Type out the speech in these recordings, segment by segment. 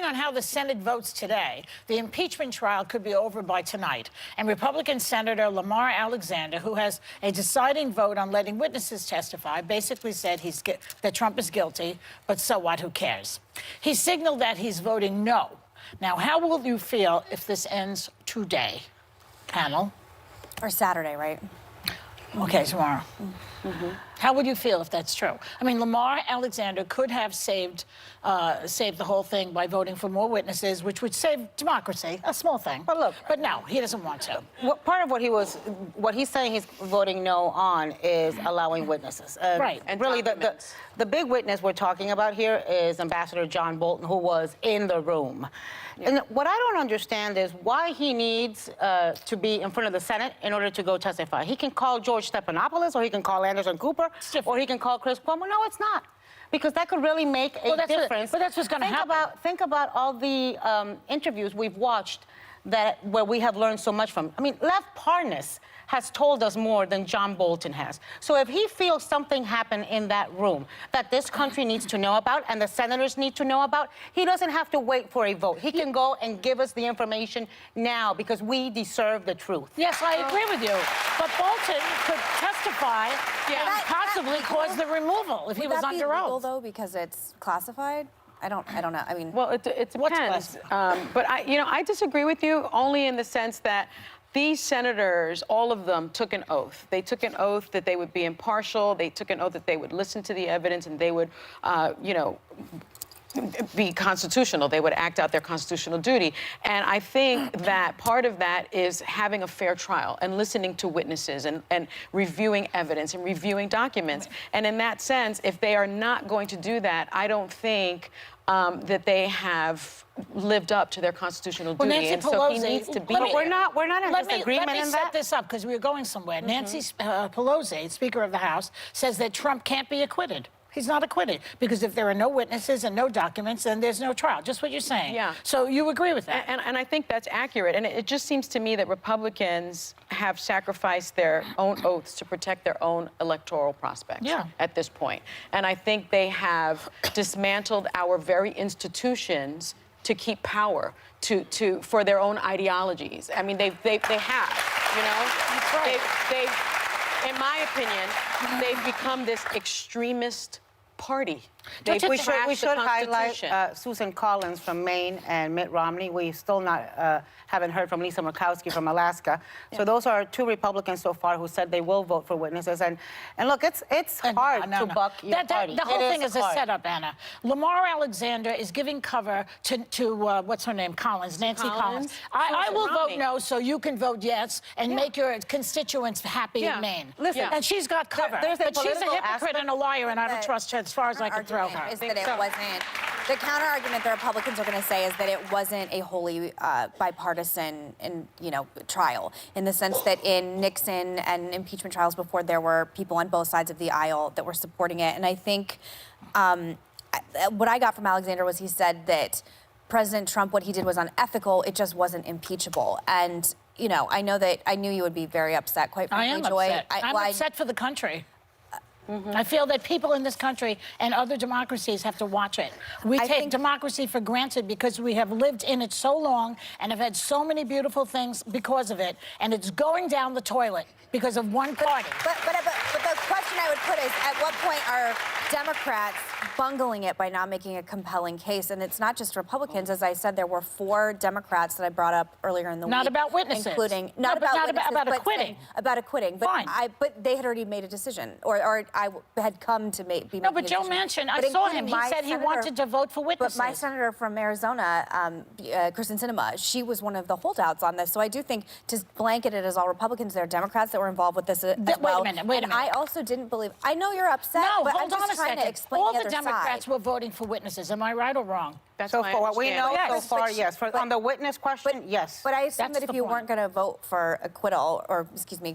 on how the Senate votes today, the impeachment trial could be over by tonight. And Republican Senator Lamar Alexander, who has a deciding vote on letting witnesses testify, basically said that Trump is guilty, but so what, who cares? He signaled that he's voting no. Now, how will you feel if this ends today, panel? Or Saturday, right? Okay, tomorrow. How would you feel if that's true? I mean, Lamar Alexander could have saved the whole thing by voting for more witnesses, which would save democracy, a small thing. But look, but no, he doesn't want to. Part of what he's saying he's voting no on is allowing witnesses. Right. And really, the big witness we're talking about here is Ambassador John Bolton, who was in the room. Yeah. And what I don't understand is why he needs to be in front of the Senate in order to go testify. He can call George Stephanopoulos, or he can call Anderson Cooper, or he can call Chris Cuomo. No, it's not. Because that could really make a difference. But that's what's going to happen. Think about all the interviews we've watched where we have learned so much from. I mean, Lev Parnas has told us more than John Bolton has. So if he feels something happened in that room that this country needs to know about and the senators need to know about, he doesn't have to wait for a vote. He can go and give us the information now because we deserve the truth. Yes, I agree with you. But Bolton could testify and possibly cause the removal if he was under oath. Would that be legal, though, because it's classified? I don't know. I mean, well, it depends. But I disagree with you only in the sense that these senators, all of them, took an oath. They took an oath that they would be impartial. They took an oath that they would listen to the evidence and they would, be constitutional. They would act out their constitutional duty. And I think that part of that is having a fair trial and listening to witnesses and reviewing evidence and reviewing documents. And in that sense, if they are not going to do that, I don't think that they have lived up to their constitutional duty. Nancy and Pelosi, so he needs to be But we're not in disagreement in that. Let me set this up because we're going somewhere. Nancy Pelosi, Speaker of the House, says that Trump can't be acquitted. He's not acquitted because if there are no witnesses and no documents, then there's no trial. Just what you're saying. Yeah. So you agree with that? And I think that's accurate. And it just seems to me that Republicans have sacrificed their own oaths to protect their own electoral prospects at this point. And I think they have dismantled our very institutions to keep power, for their own ideologies. I mean, they have, you know? That's right. In my opinion, they've become this extremist party. We should highlight Susan Collins from Maine and Mitt Romney. We still haven't heard from Lisa Murkowski from Alaska. So those are two Republicans so far who said they will vote for witnesses. And look, it's hard to buck your party. The whole thing is a setup, Anna. Lamar Alexander is giving cover to what's her name, Nancy Collins. I will vote no, so you can vote yes and make your constituents happy in Maine. Listen, and she's got cover. But she's a hypocrite and a liar, and I don't trust her as far as I can throw her. Is that it wasn't. The counter argument the Republicans are going to say is that it wasn't a wholly bipartisan trial, in the sense that in Nixon and impeachment trials before, there were people on both sides of the aisle that were supporting it. And I think what I got from Alexander was he said that President Trump, what he did was unethical. It just wasn't impeachable. And I knew you would be very upset. Quite frankly, I am Joy. upset. I'm upset for the country. I feel that people in this country and other democracies have to watch it. We take democracy for granted because we have lived in it so long and have had so many beautiful things because of it, and it's going down the toilet because of one party. But the question I would put is, at what point are Democrats bungling it by not making a compelling case? And it's not just Republicans. As I said, there were 4 Democrats that I brought up earlier in the week. Not about witnesses. Including, not about acquitting. About acquitting. Fine. But they had already made a decision, or I had come to be making a decision. No, but Joe Manchin, I saw him. He said he wanted to vote for witnesses. But my senator from Arizona, Kristen Sinema, she was one of the holdouts on this. So I do think to blanket it as all Republicans, there are Democrats that were involved with this as well. Wait a minute. And I also didn't believe. I know you're upset, but I'm just trying to explain all the other Democrats side. were voting for witnesses. Am I right or wrong? That's so for what we know so far, yes. On the witness question, yes. But I assume that if you weren't going to vote for acquittal, or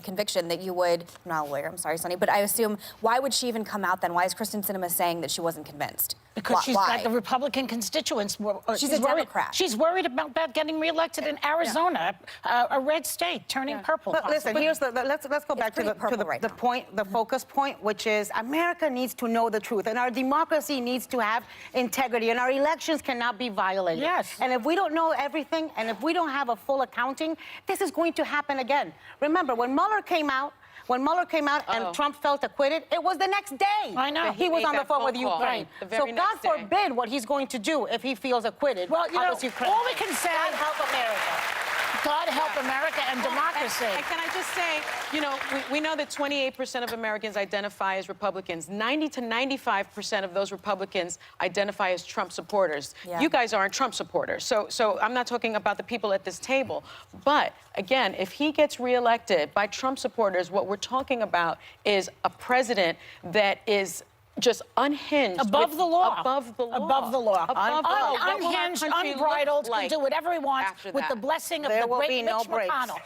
conviction, that you would. I'm not a lawyer. I'm sorry, Sonny. But I assume, why would she even come out then? Why is Kristen Sinema saying that she wasn't convinced? Because she's got the Republican constituents. She's a Democrat. She's worried about getting reelected in Arizona, a red state, turning purple. But listen, let's go back to the point, the focus point, which is America needs to know the truth, and our democracy needs to have integrity, and our elections cannot be violated. Yes. And if we don't know everything, and if we don't have a full accounting, this is going to happen again. Remember, when Mueller came out and Trump felt acquitted, it was the next day. I know. He was made on the that phone with phone call. Ukraine. The So very God next day. forbid what he's going to do if he feels acquitted. Well, you know, against Ukraine. all we can say, God help America. God help America and democracy. And can I just say, you know, we know that 28% of Americans identify as Republicans. 90 to 95% of those Republicans identify as Trump supporters. Yeah. You guys aren't Trump supporters. So I'm not talking about the people at this table. But again, if he gets reelected by Trump supporters, what we're talking about is a president that is just unhinged. Above the law. Above the law. Above the law. Above the law. What will our Unhinged, country look unbridled, can like do whatever he wants after with the that? blessing of There the will great be no Mitch breaks. McConnell.